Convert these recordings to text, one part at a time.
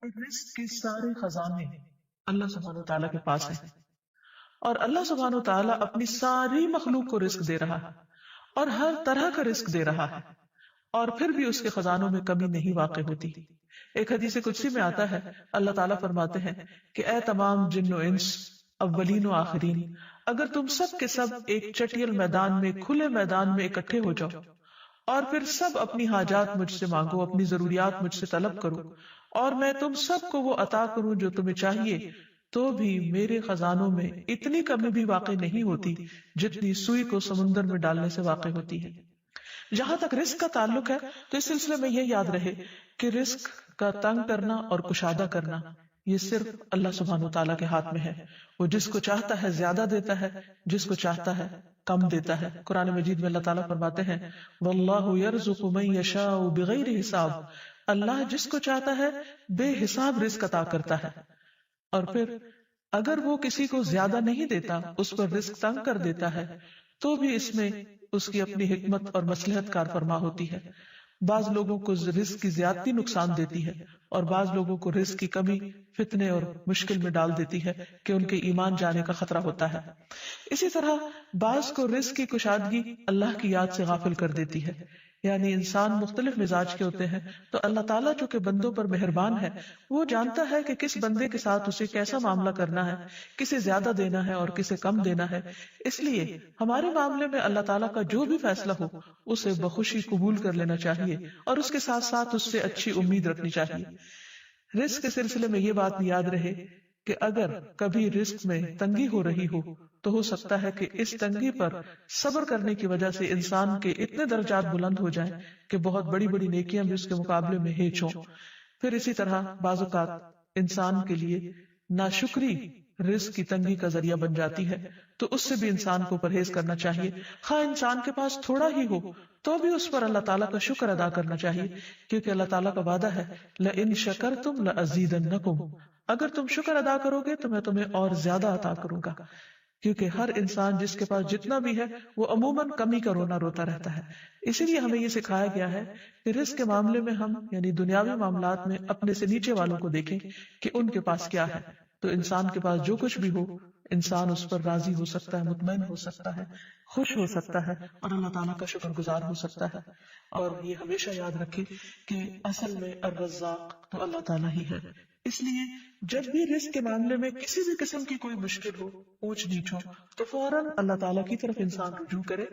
رزق کے سارے خزانے اللہ سبحانہ وتعالیٰ کے پاس ہیں، اور اللہ سبحانہ وتعالیٰ اپنی ساری مخلوق کو رزق دے رہا ہے اور ہر طرح کا رزق دے رہا ہے، اور پھر بھی اس کے خزانوں میں کمی نہیں واقع ہوتی۔ ایک حدیث قدسی میں آتا ہے، اللہ تعالیٰ فرماتے ہیں کہ اے تمام جن و انس، اولین و آخرین، اگر تم سب کے سب ایک چٹیل میدان میں، کھلے میدان میں اکٹھے ہو جاؤ اور پھر سب اپنی حاجات مجھ سے مانگو، اپنی ضروریات مجھ سے طلب کرو، اور میں تم سب کو وہ عطا کروں جو تمہیں چاہیے، تو بھی میرے خزانوں میں اتنی کمی بھی واقع نہیں ہوتی جتنی سوئی کو سمندر میں ڈالنے سے واقع ہوتی ہے۔ جہاں تک رزق کا تعلق ہے تو اس سلسلے میں یہ یاد رہے کہ رزق کا تنگ کرنا اور کشادہ کرنا یہ صرف اللہ سبحانہ وتعالیٰ کے ہاتھ میں ہے۔ وہ جس کو چاہتا ہے زیادہ دیتا ہے، جس کو چاہتا ہے کم دیتا ہے۔ قرآن مجید میں اللہ تعالیٰ فرماتے ہیں واللہ یرزق من یشاء بغیر حساب، اللہ جس کو چاہتا ہے بے حساب رزق عطا کرتا ہے، اور پھر اگر وہ کسی کو زیادہ نہیں دیتا، اس پر رزق تنگ کر دیتا ہے، تو بھی اس میں اس کی اپنی حکمت اور مصلحت کار فرما ہوتی ہے۔ بعض لوگوں کو رزق کی زیادتی نقصان دیتی ہے، اور بعض لوگوں کو رزق کی کمی فتنے اور مشکل میں ڈال دیتی ہے کہ ان کے ایمان جانے کا خطرہ ہوتا ہے۔ اسی طرح بعض کو رزق کی کشادگی اللہ کی یاد سے غافل کر دیتی ہے۔ یعنی انسان مختلف مزاج کے ہوتے ہیں، تو اللہ تعالیٰ جو کہ بندوں پر مہربان ہے، وہ جانتا ہے کہ کس بندے کے ساتھ اسے کیسا معاملہ کرنا ہے، کسے زیادہ دینا ہے اور کسے کم دینا ہے۔ اس لیے ہمارے معاملے میں اللہ تعالیٰ کا جو بھی فیصلہ ہو اسے بخوشی قبول کر لینا چاہیے، اور اس کے ساتھ ساتھ اس سے اچھی امید رکھنی چاہیے۔ رزق کے سلسلے میں یہ بات یاد رہے کہ اگر کبھی رزق میں تنگی ہو رہی ہو تو ہو سکتا ہے کہ اس تنگی پر صبر کرنے کی وجہ سے انسان کے اتنے درجات بلند ہو جائیں کہ بہت بڑی بڑی نیکیاں بھی اس کے مقابلے میں ہیچ ہوں۔ پھر اسی طرح بعض اوقات انسان کے لیے ناشکری رزق کی تنگی کا ذریعہ بن جاتی ہے، تو اس سے بھی انسان کو پرہیز کرنا چاہیے۔ خواہ انسان کے پاس تھوڑا ہی ہو تو بھی اس پر اللہ تعالیٰ کا شکر ادا کرنا چاہیے، کیونکہ اللہ تعالیٰ کا وعدہ ہے لَإِن شَكَرْتُمْ لَأَزِيدَنَّكُمْ، اگر تم شکر ادا کرو گے تو میں تمہیں اور زیادہ عطا کروں گا۔ کیونکہ ہر انسان جس کے پاس جتنا بھی ہے وہ عموماً کمی کا رونا روتا رہتا ہے۔ اسی لیے ہمیں یہ سکھایا گیا ہے کہ رزق کے معاملے میں ہم یعنی دنیاوی معاملات میں اپنے سے نیچے والوں کو دیکھیں کہ ان کے پاس کیا ہے، تو انسان کے پاس جو کچھ بھی ہو انسان اس پر راضی ہو سکتا ہے، مطمئن ہو سکتا ہے، خوش ہو سکتا ہے، اور اللہ تعالیٰ کا شکر گزار ہو سکتا ہے۔ اور یہ ہمیشہ یاد رکھے کہ اصل میں الرزاق تو اللہ تعالیٰ ہی ہے۔ اس لیے جب بھی رزق کے معاملے میں کسی بھی قسم کی کوئی مشکل ہو، اونچ نیچ ہو، تو فوراً اللہ تعالیٰ کی طرف انسان رجوع کرے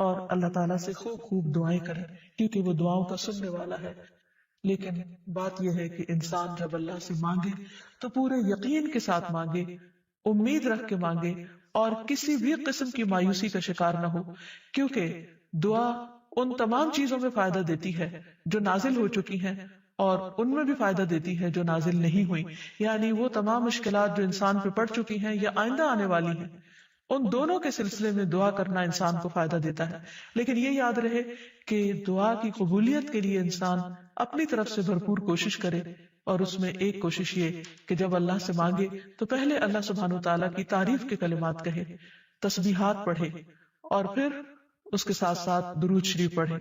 اور اللہ تعالیٰ سے خوب خوب دعائیں کرے، کیونکہ وہ دعاؤں کا سننے والا ہے۔ لیکن بات یہ ہے کہ انسان جب اللہ سے مانگے تو پورے یقین کے ساتھ مانگے، امید رکھ کے مانگے، اور کسی بھی قسم کی مایوسی کا شکار نہ ہو، کیونکہ دعا ان تمام چیزوں میں فائدہ دیتی ہے جو نازل ہو چکی ہیں، اور ان میں بھی فائدہ دیتی ہے جو نازل نہیں ہوئی، یعنی وہ تمام مشکلات جو انسان پہ پڑ چکی ہیں یا آئندہ آنے والی ہیں، ان دونوں کے سلسلے میں دعا کرنا انسان کو فائدہ دیتا ہے۔ لیکن یہ یاد رہے کہ دعا کی قبولیت کے لیے انسان اپنی طرف سے بھرپور کوشش کرے، اور اس میں ایک کوشش یہ کہ جب اللہ سے مانگے تو پہلے اللہ سبحانہ وتعالیٰ کی تعریف کے کلمات کہے، تسبیحات پڑھے، اور پھر اس کے ساتھ ساتھ درود شریف پڑھے،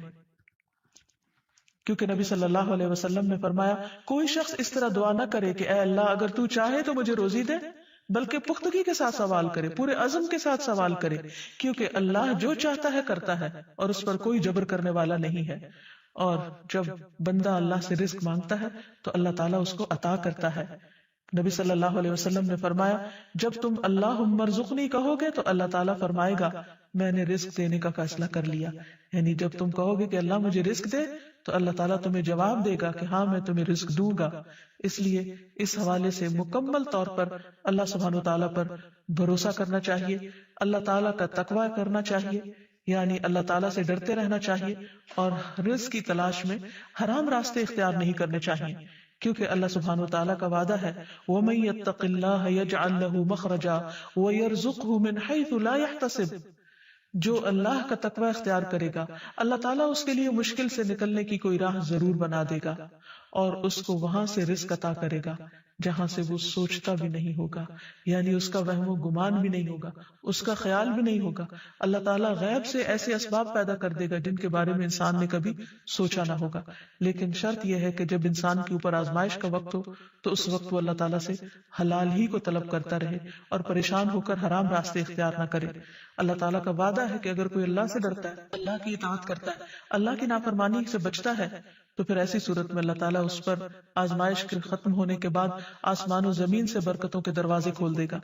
کیونکہ نبی صلی اللہ علیہ وسلم نے فرمایا کوئی شخص اس طرح دعا نہ کرے کہ اے اللہ اگر تو چاہے تو مجھے روزی دے، بلکہ پختگی کے ساتھ سوال کرے، پورے عزم کے ساتھ سوال کرے، کیونکہ اللہ جو چاہتا ہے کرتا ہے اور اس پر کوئی جبر کرنے والا نہیں ہے۔ اور جب بندہ اللہ سے رزق مانگتا ہے تو اللہ تعالیٰ اس کو عطا کرتا ہے۔ نبی صلی اللہ علیہ وسلم نے فرمایا جب تم اللہم ارزقنی کہو گے تو اللہ تعالیٰ فرمائے گا میں نے رزق دینے کا فیصلہ کر لیا، یعنی جب تم کہو گے کہ اللہ مجھے رزق دے تو اللہ تعالیٰ تمہیں جواب دے گا کہ ہاں میں تمہیں رزق دوں گا۔ اس لیے اس حوالے سے مکمل طور پر اللہ سبحانہ وتعالیٰ پر بھروسہ کرنا چاہیے، اللہ تعالیٰ کا تقوی کرنا چاہیے، یعنی اللہ تعالیٰ سے ڈرتے رہنا چاہیے، اور رزق کی تلاش میں حرام راستے اختیار نہیں کرنے چاہیے، کیونکہ اللہ سبحانہ وتعالیٰ کا وعدہ ہے وَمَن يَتَّقِ اللَّهَ يَجْعَل لَّهُ مَخْرَجًا وَيَرْزُقْهُ مِنْ حَيْثُ لَا يَحْتَسِبُ، جو اللہ کا تقوی اختیار کرے گا اللہ تعالیٰ اس کے لیے مشکل سے نکلنے کی کوئی راہ ضرور بنا دے گا، اور اس کو وہاں سے رزق عطا کرے گا جہاں سے وہ سوچتا بھی نہیں ہوگا، یعنی اس کا وہم و گمان بھی نہیں ہوگا، اس کا خیال بھی نہیں ہوگا۔ اللہ تعالیٰ غیب سے ایسے اسباب پیدا کر دے گا جن کے بارے میں انسان نے کبھی سوچا نہ ہوگا، لیکن شرط یہ ہے کہ جب انسان کے اوپر آزمائش کا وقت ہو تو اس وقت وہ اللہ تعالیٰ سے حلال ہی کو طلب کرتا رہے اور پریشان ہو کر حرام راستے اختیار نہ کرے۔ اللہ تعالیٰ کا وعدہ ہے کہ اگر کوئی اللہ سے ڈرتا ہے، اللہ کی اطاعت کرتا ہے، اللہ کی نافرمانی سے بچتا ہے، تو پھر ایسی صورت میں اللہ تعالیٰ اس پر آزمائش کے ختم ہونے کے بعد آسمان و زمین سے برکتوں کے دروازے کھول دے گا۔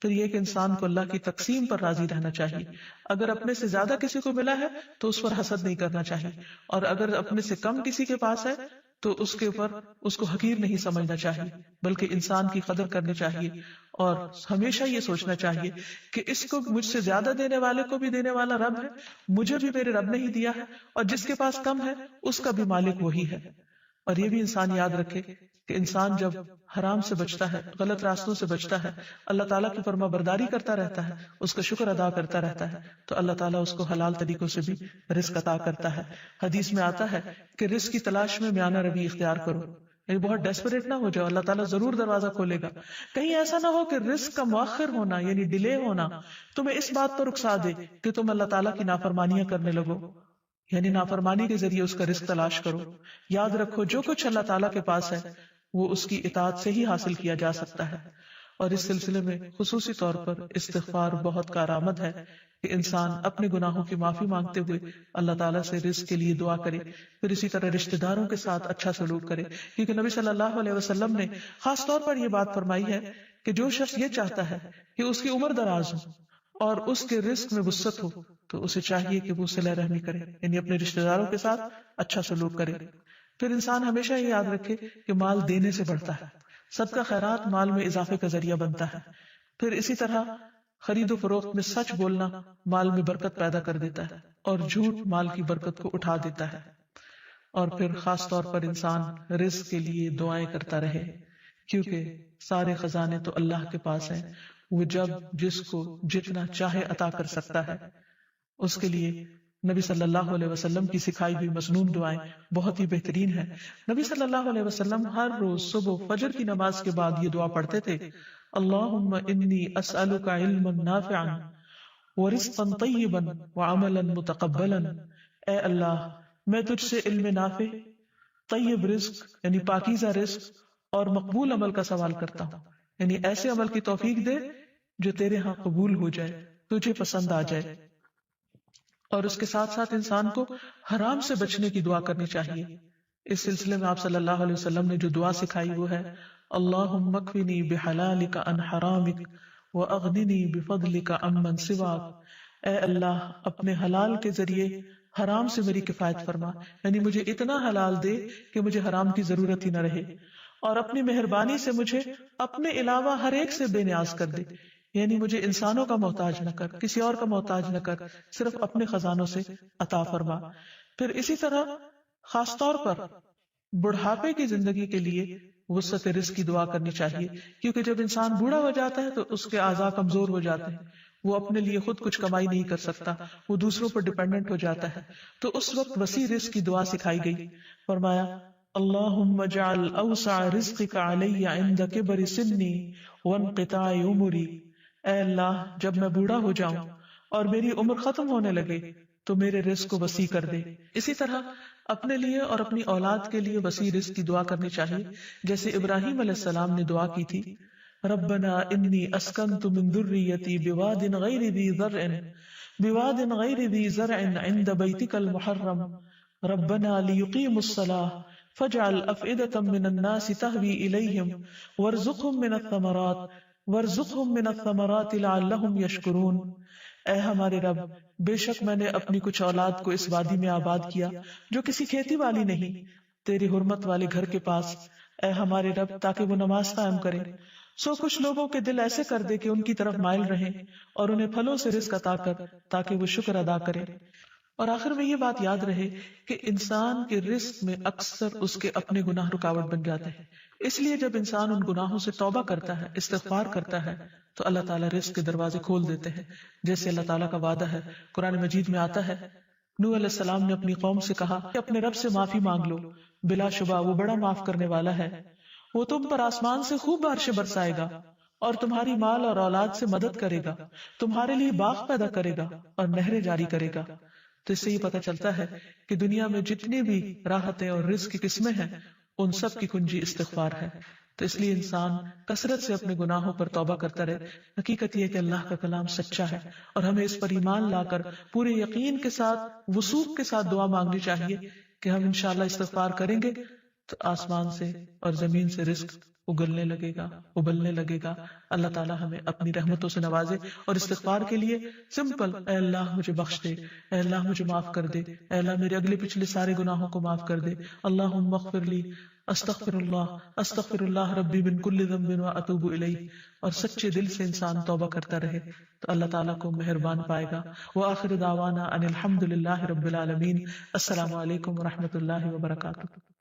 پھر یہ کہ انسان کو اللہ کی تقسیم پر راضی رہنا چاہیے، اگر اپنے سے زیادہ کسی کو ملا ہے تو اس پر حسد نہیں کرنا چاہیے، اور اگر اپنے سے کم کسی کے پاس ہے تو اس کے اوپر اس کو حقیر نہیں سمجھنا چاہیے، بلکہ انسان کی قدر کرنی چاہیے، اور ہمیشہ یہ سوچنا چاہیے کہ اس کو مجھ سے زیادہ دینے والے کو بھی دینے والا رب ہے، مجھے بھی میرے رب نے ہی دیا ہے، اور جس کے پاس کم ہے اس کا بھی مالک وہی ہے۔ اور یہ بھی انسان یاد رکھے کہ انسان جب حرام سے بچتا ہے، غلط راستوں سے بچتا ہے، اللہ تعالیٰ کی فرما برداری کرتا رہتا ہے، اس کا شکر ادا کرتا رہتا ہے، تو اللہ تعالیٰ اس کو حلال طریقوں سے بھی رزق عطا کرتا ہے۔ حدیث میں آتا ہے کہ رزق کی تلاش میں میانہ روی اختیار کرو، یعنی بہت ڈیسپریٹ نہ ہو جاؤ، اللہ تعالیٰ ضرور دروازہ کھولے گا۔ کہیں ایسا نہ ہو کہ رزق کا مؤخر ہونا یعنی ڈیلے ہونا تمہیں اس بات پر اکسا دے کہ تم اللہ تعالیٰ کی نافرمانیاں کرنے لگو، یعنی نافرمانی کے ذریعے اس کا رزق تلاش کرو۔ یاد رکھو جو کچھ اللہ تعالیٰ کے پاس ہے وہ اس کی اطاعت سے ہی حاصل کیا جا سکتا ہے، اور اس سلسلے میں خصوصی طور پر استغفار بہت کارآمد ہے کہ انسان اپنے گناہوں کی معافی مانگتے ہوئے اللہ تعالیٰ سے رزق کے لیے دعا کرے، پھر اسی طرح رشتہ داروں کے ساتھ اچھا سلوک کرے، کیونکہ نبی صلی اللہ علیہ وسلم نے خاص طور پر یہ بات فرمائی ہے کہ جو شخص یہ چاہتا ہے کہ اس کی عمر دراز ہو اور اس کے رزق میں وسعت ہو تو اسے چاہیے کہ وہ صلہ رحمی کرے، یعنی اپنے رشتہ داروں کے ساتھ اچھا سلوک کرے۔ پھر انسان ہمیشہ یہ یاد رکھے کہ مال دینے سے بڑھتا ہے، صدقہ خیرات مال میں اضافے کا ذریعہ بنتا ہے۔ پھر اسی طرح خرید و فروخت میں سچ بولنا مال میں برکت پیدا کر دیتا ہے، اور جھوٹ مال کی برکت کو اٹھا دیتا ہے۔ اور پھر خاص طور پر انسان رزق کے لیے دعائیں کرتا رہے، کیونکہ سارے خزانے تو اللہ کے پاس ہیں، وہ جب جس کو جتنا چاہے عطا کر سکتا ہے۔ اس کے لیے نبی صلی اللہ علیہ وسلم کی سکھائی ہوئی مسنون دعائیں بہت ہی بہترین ہیں۔ نبی صلی اللہ علیہ وسلم ہر روز صبح فجر کی نماز کے بعد یہ دعا پڑھتے تھے، اللہم انی اسألک علما نافعا ورزقا طیبا وعملا متقبلا۔ اے اللہ میں تجھ سے علم نافع، طیب رزق یعنی پاکیزہ رزق اور مقبول عمل کا سوال کرتا ہوں، یعنی ایسے عمل کی توفیق دے جو تیرے ہاں قبول ہو جائے، تجھے پسند آ جائے۔ اور اس کے ساتھ ساتھ انسان کو حرام سے بچنے کی دعا کرنی چاہیے۔ اس سلسلے میں آپ صلی اللہ علیہ وسلم نے جو دعا سکھائی وہ ہے، اللہم اکفنی بحلالک عن حرامک واغننی بفضلک عمن سواک۔ اے اللہ اپنے حلال کے ذریعے حرام سے میری کفایت فرما، یعنی مجھے اتنا حلال دے کہ مجھے حرام کی ضرورت ہی نہ رہے، اور اپنی مہربانی سے مجھے اپنے علاوہ ہر ایک سے بے نیاز کر دے، یعنی مجھے انسانوں کا محتاج نہ کر، کسی اور کا محتاج نہ کر، صرف اپنے خزانوں سے عطا فرما۔ پھر اسی طرح خاص طور پر بڑھاپے کی زندگی کے لیے وسعت رزق کی دعا کرنی چاہیے، کیونکہ جب انسان بوڑھا ہو جاتا ہے تو اس کے اعضاء کمزور ہو جاتے ہیں، وہ اپنے لیے خود کچھ کمائی نہیں کر سکتا، وہ دوسروں پر ڈیپینڈنٹ ہو جاتا ہے، تو اس وقت وسیع رزق کی دعا سکھائی گئی۔ فرمایا اللہم اجعل اوسع رزقک علی عند کبر سنی وانقطاع عمری۔ اے اللہ جب میں بوڑھا ہو جاؤں اور میری عمر ختم ہونے لگے تو میرے رزق کو وسیع کر دے۔ اسی طرح اپنے لیے اور اپنی اولاد کے لیے وسیع رزق کی دعا کرنی چاہیے، جیسے ابراہیم علیہ السلام نے دعا کی تھی، ربنا انی اسکنت من ذریتی بواد غیر ذی زرع عند بیتک المحرم ربنا لیقیموا الصلاة فاجعل افئدة من الناس تهوی الیہم وارزقهم من الثمرات لعلهم یشکرون۔ اے ہمارے رب بے شک میں نے اپنی کچھ اولاد کو اس وادی میں آباد کیا جو کسی کھیتی والی نہیں، تیری حرمت والے گھر کے پاس، اے ہمارے رب تاکہ وہ نماز قائم کرے، سو کچھ لوگوں کے دل ایسے کر دے کہ ان کی طرف مائل رہیں، اور انہیں پھلوں سے رزق عطا کر تاکہ وہ شکر ادا کرے۔ اور آخر میں یہ بات یاد رہے کہ انسان کے رزق میں اکثر اس کے اپنے گناہ رکاوٹ بن جاتے ہیں، اس لیے جب انسان ان گناہوں سے توبہ کرتا ہے، استغفار کرتا ہے، تو اللہ تعالیٰ رزق کے دروازے کھول دیتے ہیں، جیسے اللہ تعالیٰ کا وعدہ ہے۔ قرآن مجید میں آتا ہے، نوح علیہ السلام نے اپنی قوم سے کہا کہ اپنے رب سے معافی مانگ لو، بلا شبہ وہ بڑا معاف کرنے والا ہے، وہ تم پر آسمان سے خوب بارشیں برسائے گا اور تمہاری مال اور اولاد سے مدد کرے گا، تمہارے لیے باغ پیدا کرے گا اور نہریں جاری کرے گا۔ تو اس سے یہ پتہ چلتا ہے کہ دنیا میں جتنی بھی راحتیں اور رزق کی قسمیں ہیں ان سب کی کنجی استغفار ہے۔ تو اس لیے انسان کثرت سے اپنے گناہوں پر توبہ کرتا رہے۔ حقیقت یہ کہ اللہ کا کلام سچا ہے اور ہمیں اس پر ایمان لا کر پورے یقین کے ساتھ، وثوق کے ساتھ دعا مانگنی چاہیے کہ ہم انشاءاللہ استغفار کریں گے تو آسمان سے اور زمین سے رزق اگلنے لگے گا، ابلنے لگے گا۔ اللہ تعالی ہمیں اپنی رحمتوں سے نوازے۔ اور استغفار کے لیے سمپل، اے اللہ مجھے بخش دے، اے اللہ مجھے معاف کر دے، اے اللہ میرے اگلے پچھلے سارے گناہوں کو معاف کر دے، اللہم اغفر لی، استغفر اللہ ربی من کل ذنب واتوب الیہ۔ اور سچے دل سے انسان توبہ کرتا رہے تو اللہ تعالیٰ کو مہربان پائے گا۔ وآخر دعوانا ان الحمد للہ رب العالمین۔ السلام علیکم ورحمۃ اللہ وبرکاتہ۔